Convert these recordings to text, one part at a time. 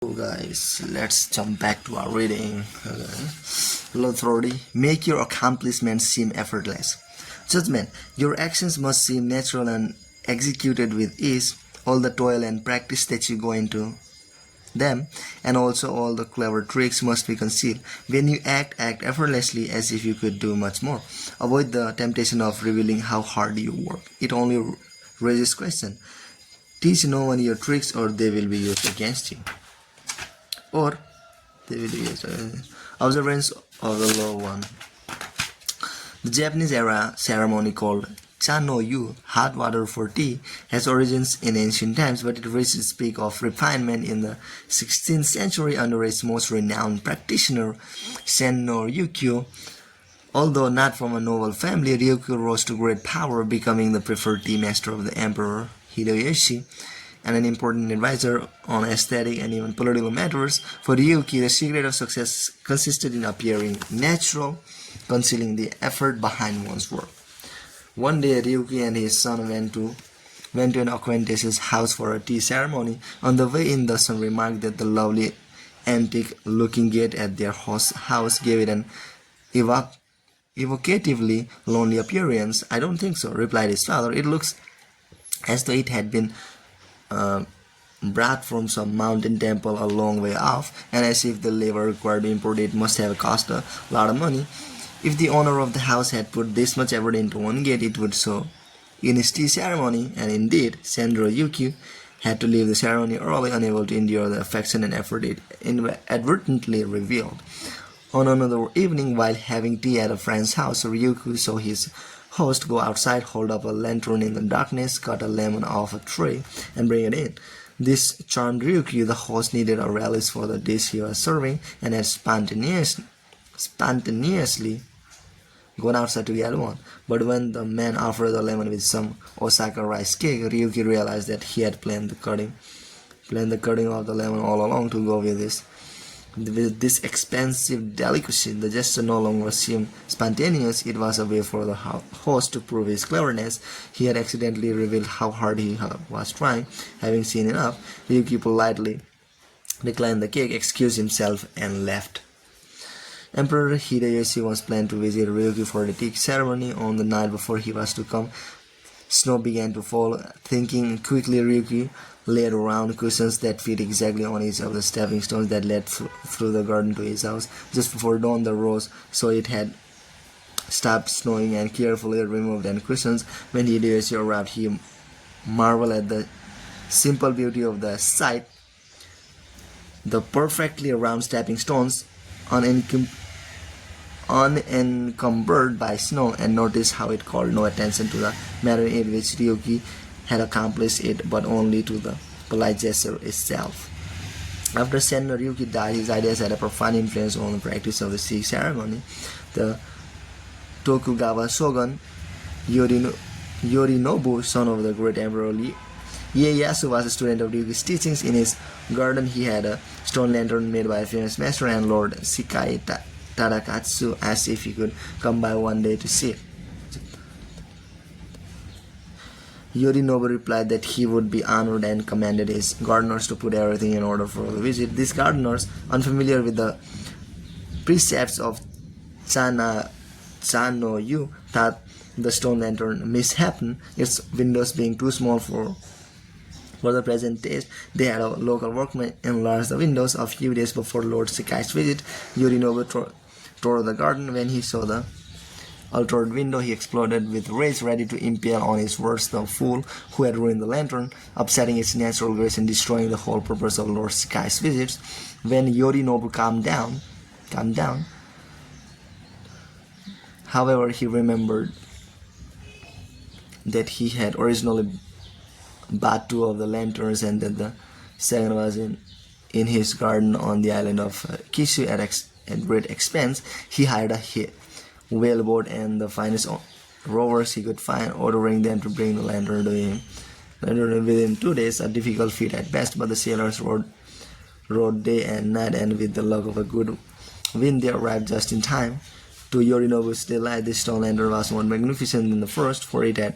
So guys, let's jump back to our reading. Authority, make your accomplishments seem effortless. Judgment, your actions must seem natural and executed with ease. All the toil and practice that you go into them, and also all the clever tricks must be concealed. When you act effortlessly as if you could do much more. Avoid the temptation of revealing how hard you work. It only raises question. Teach no one your tricks or they will be used against you. Or they will be observance of the law one. The Japanese era ceremony called cha no yu, hot water for tea, has origins in ancient times, but it reached its peak of refinement in the 16th century under its most renowned practitioner, Sen no Ryukyu. Although not from a noble family, Ryukyu rose to great power, becoming the preferred tea master of the Emperor Hideyoshi and an important advisor on aesthetic and even political matters. For Ryukyu, the secret of success consisted in appearing natural, concealing the effort behind one's work. One day, Ryukyu and his son went to an acquaintance's house for a tea ceremony. On the way in, the son remarked that the lovely, antique-looking gate at their house gave it an evocatively lonely appearance. "I don't think so," replied his father. "It looks as though it had been brought from some mountain temple a long way off, and as if the labor required to import it must have cost a lot of money. If the owner of the house had put this much effort into one gate, it would show in his tea ceremony." And indeed, Sendro Ryukyu had to leave the ceremony early, unable to endure the affection and effort it inadvertently revealed. On another evening, while having tea at a friend's house, Ryukyu saw his host go outside, hold up a lantern in the darkness, cut a lemon off a tree, and bring it in. This charmed Ryukyu. The host needed a relish for the dish he was serving, and had spontaneously gone outside to get one. But when the man offered the lemon with some Osaka rice cake, Ryukyu realized that he had planned the cutting of the lemon all along to go with this. With this expensive delicacy, the gesture no longer seemed spontaneous. It was a way for the host to prove his cleverness. He had accidentally revealed how hard he was trying. Having seen enough, Ryukyu politely declined the cake, excused himself, and left. Emperor Hideyoshi once planned to visit Ryukyu for the tea ceremony. On the night before he was to come, snow began to fall. Thinking quickly, Ryukyu laid around cushions that fit exactly on each of the stepping stones that led through the garden to his house. Just before dawn, the rose saw it had stopped snowing and carefully removed the cushions. When Hideyoshi arrived, he marveled at the simple beauty of the sight. The perfectly round stepping stones, unencumbered by snow, and noticed how it called no attention to the manner in which Ryukyu had accomplished it, but only to the polite gesture itself. After Sen no Ryukyu died, his ideas had a profound influence on the practice of the tea ceremony. The Tokugawa shogun Yorinobu, son of the great emperor Ieyasu, was a student of Ryukyu's teachings. In his garden, he had a stone lantern made by a famous master, and Lord Shikai Tadakatsu asked if he could come by one day to see it. Yorinobu replied that he would be honored and commanded his gardeners to put everything in order for the visit. These gardeners, unfamiliar with the precepts of cha no yu, thought the stone lantern mishapen, its windows being too small for the present taste. They had a local workman enlarge the windows. A few days before Lord Shikai's visit, Yorinobu toured the garden. When he saw the altered window, he exploded with rage, ready to impale on his words the fool who had ruined the lantern, upsetting its natural grace and destroying the whole purpose of Lord Shikai's visits. When Yorinobu calmed down, however, he remembered that he had originally bought two of the lanterns, and that the second was in his garden on the island of Kishu at great expense. He hired a whaleboat and the finest rowers he could find, ordering them to bring the lantern to him. Within 2 days, a difficult feat at best, but the sailors rowed day and night, and with the luck of a good wind, they arrived just in time. To Yorinobu's delight, this stone lantern was more magnificent than the first, for it had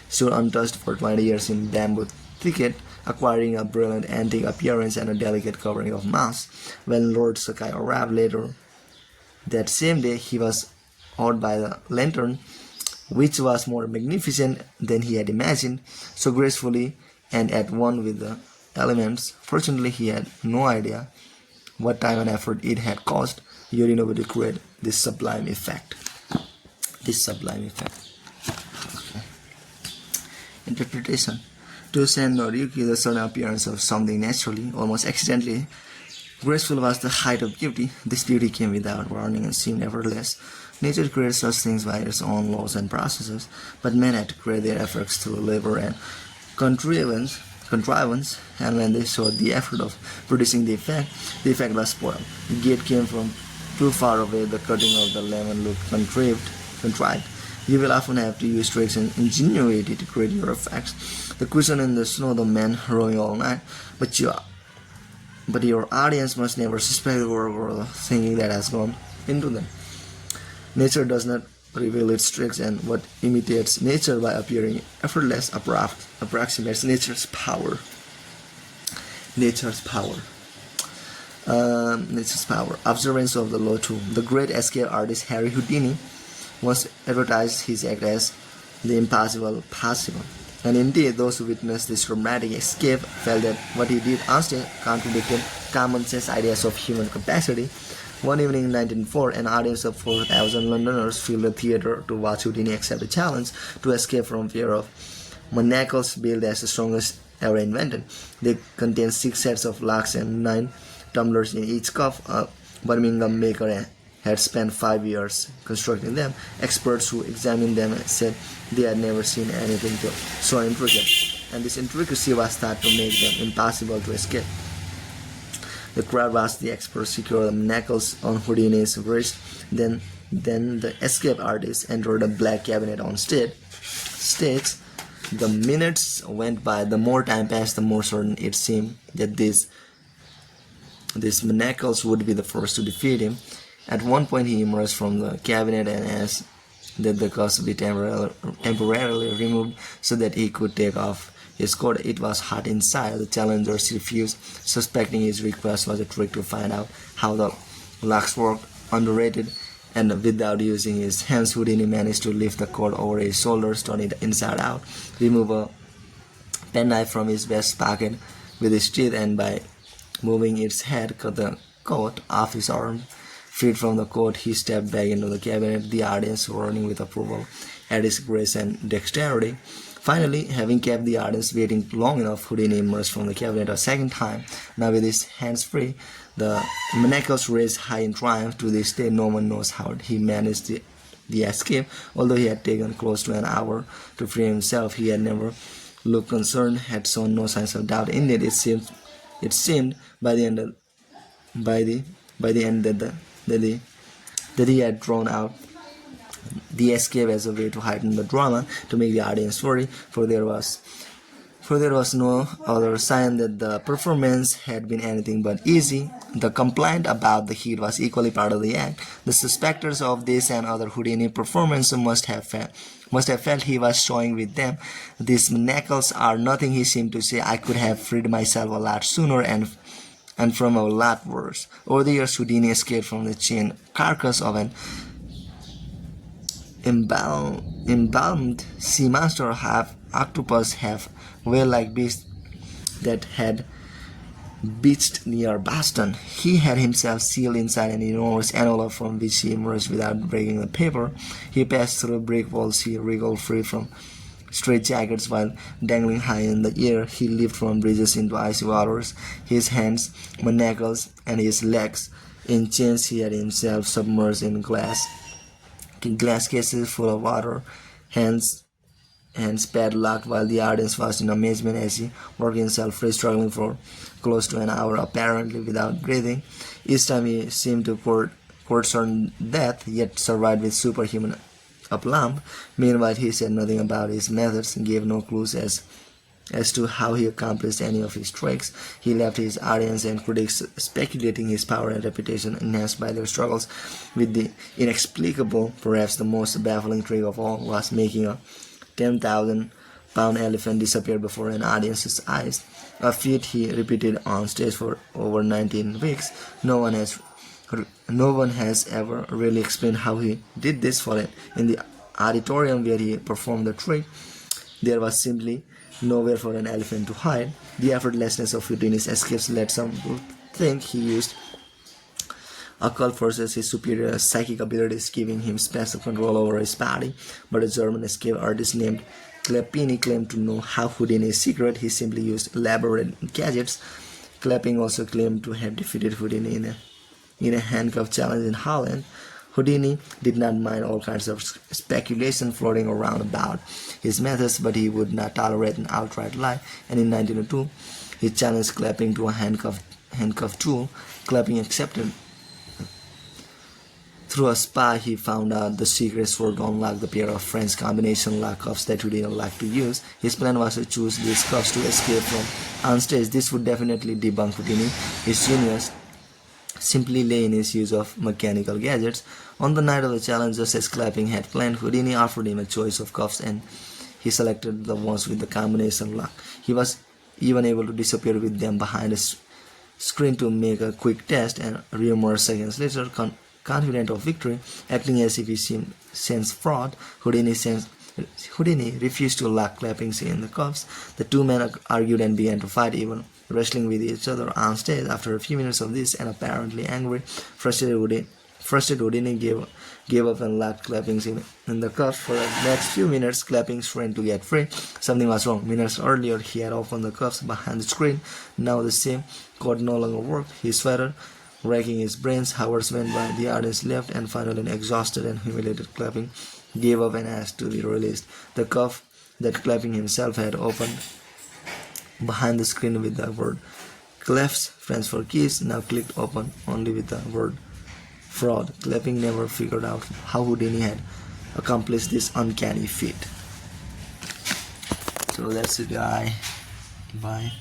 stood untouched for 20 years in bamboo thicket, acquiring a brilliant antique appearance and a delicate covering of moss. When Lord Sakai arrived later that same day, he was awed by the lantern, which was more magnificent than he had imagined, so gracefully and at one with the elements. Fortunately, he had no idea what time and effort it had cost Yorinobu to create this sublime effect. Okay. Interpretation. To send Noriyuki the sudden appearance of something naturally, almost accidentally, graceful was the height of beauty. This beauty came without warning and seemed effortless. Nature creates such things by its own laws and processes, but men had to create their efforts through labor and contrivance, and when they showed the effort of producing the effect was spoiled. The gate came from too far away, the cutting of the lemon looked contrived. You will often have to use tricks and ingenuity to create your effects. The cushion in the snow, the man rowing all night, but your audience must never suspect the work or the thinking that has gone into them. Nature does not reveal its tricks, and what imitates nature by appearing effortless approximates nature's power. Nature's power. Observance of the law too. The great escape artist Harry Houdini once advertised his act as the impossible possible. And indeed, those who witnessed this dramatic escape felt that what he did honestly contradicted common sense ideas of human capacity. One evening in 1904, an audience of 4,000 Londoners filled the theatre to watch Houdini accept a challenge to escape from fear of manacles built as the strongest ever invented. They contained 6 sets of locks and 9 tumblers in each cup. A Birmingham maker had spent 5 years constructing them. Experts who examined them said they had never seen anything so intricate, and this intricacy was thought to make them impossible to escape. The crowd watched the experts secure the manacles on Houdini's wrist. Then the escape artist entered a black cabinet on stage. The minutes went by. The more time passed, the more certain it seemed that these manacles would be the first to defeat him. At one point, he emerged from the cabinet and asked that the cuffs be temporarily removed so that he could take off his coat. It was hot inside. The challengers refused, suspecting his request was a trick to find out how the locks worked. Underrated, and without using his hands, Houdini managed to lift the coat over his shoulders, turn it inside out, remove a penknife from his vest pocket with his teeth, and by moving its head, cut the coat off his arm. Freed from the coat, he stepped back into the cabinet, the audience roaring with approval at his grace and dexterity. Finally, having kept the audience waiting long enough, Houdini emerged from the cabinet a second time, now with his hands free, the manacles raised high in triumph. To this day, no one knows how he managed the escape. Although he had taken close to an hour to free himself, he had never looked concerned, had shown no signs of doubt. Indeed, it seemed by the end that he had drawn out the escape as a way to heighten the drama, to make the audience worry, for there was no other sign that the performance had been anything but easy. The complaint about the heat was equally part of the act. The spectators of this and other Houdini performances must have felt he was showing with them. These manacles are nothing, he seemed to say. I could have freed myself a lot sooner and from a lot worse. Over the years, Houdini escaped from the chained carcass of an embalmed sea monster, half octopus, half whale-like beast that had beached near Boston. He had himself sealed inside an enormous envelope from which he emerged without breaking the paper. He passed through brick walls. He wriggled free from straitjackets while dangling high in the air. He leaped from bridges into icy waters. His hands, manacles, and his legs in chains. He had himself submerged in glass cases full of water, hands padlocked, while the audience was in amazement as he worked himself free, struggling for close to an hour, apparently without breathing. Each time he seemed to court certain death, yet survived with superhuman aplomb. Meanwhile, he said nothing about his methods, gave no clues as to how he accomplished any of his tricks. He left his audience and critics speculating his power and reputation, enhanced by their struggles with the inexplicable. Perhaps the most baffling trick of all was making a 10,000 pound elephant disappeared before an audience's eyes, a feat he repeated on stage for over 19 weeks. No one has ever really explained how he did this for it. In the auditorium where he performed the trick, there was simply nowhere for an elephant to hide. The effortlessness of Houdini's escapes led some to think he used occult forces, his superior psychic abilities giving him special control over his body. But a German escape artist named Clapini claimed to know how Houdini's secret. He simply used elaborate gadgets. Clapini also claimed to have defeated Houdini in a handcuff challenge in Holland. Houdini did not mind all kinds of speculation floating around about his methods, but he would not tolerate an outright lie, and in 1902 he challenged Clapini to a handcuff duel. Clapini accepted. Through a spy, he found out the secrets were to unlock the pair of French combination lock cuffs that Houdini liked to use. His plan was to choose these cuffs to escape from on stage. This would definitely debunk Houdini. His genius simply lay in his use of mechanical gadgets. On the night of the challenge, just as Clapini had planned, Houdini offered him a choice of cuffs and he selected the ones with the combination lock. He was even able to disappear with them behind a screen to make a quick test and re-emerge seconds later, confident of victory. Acting as if he sensed fraud, Houdini refused to lock Clapini in the cuffs. The two men argued and began to fight, even wrestling with each other on stage. After a few minutes of this, and apparently angry, frustrated Houdini gave up and locked Clapini in the cuffs. For the next few minutes, Clapini tried to get free. Something was wrong. Minutes earlier, he had opened the cuffs behind the screen. Now the same cord no longer worked. He sweated, racking his brains. Hours went by. The audience left, and finally, exhausted and humiliated, Clapini gave up and asked to be released. The cuff that Clapini himself had opened behind the screen with the word "clefs," French for keys, now clicked open only with the word "fraud." Clapini never figured out how Houdini had accomplished this uncanny feat. So that's it, guy. Bye.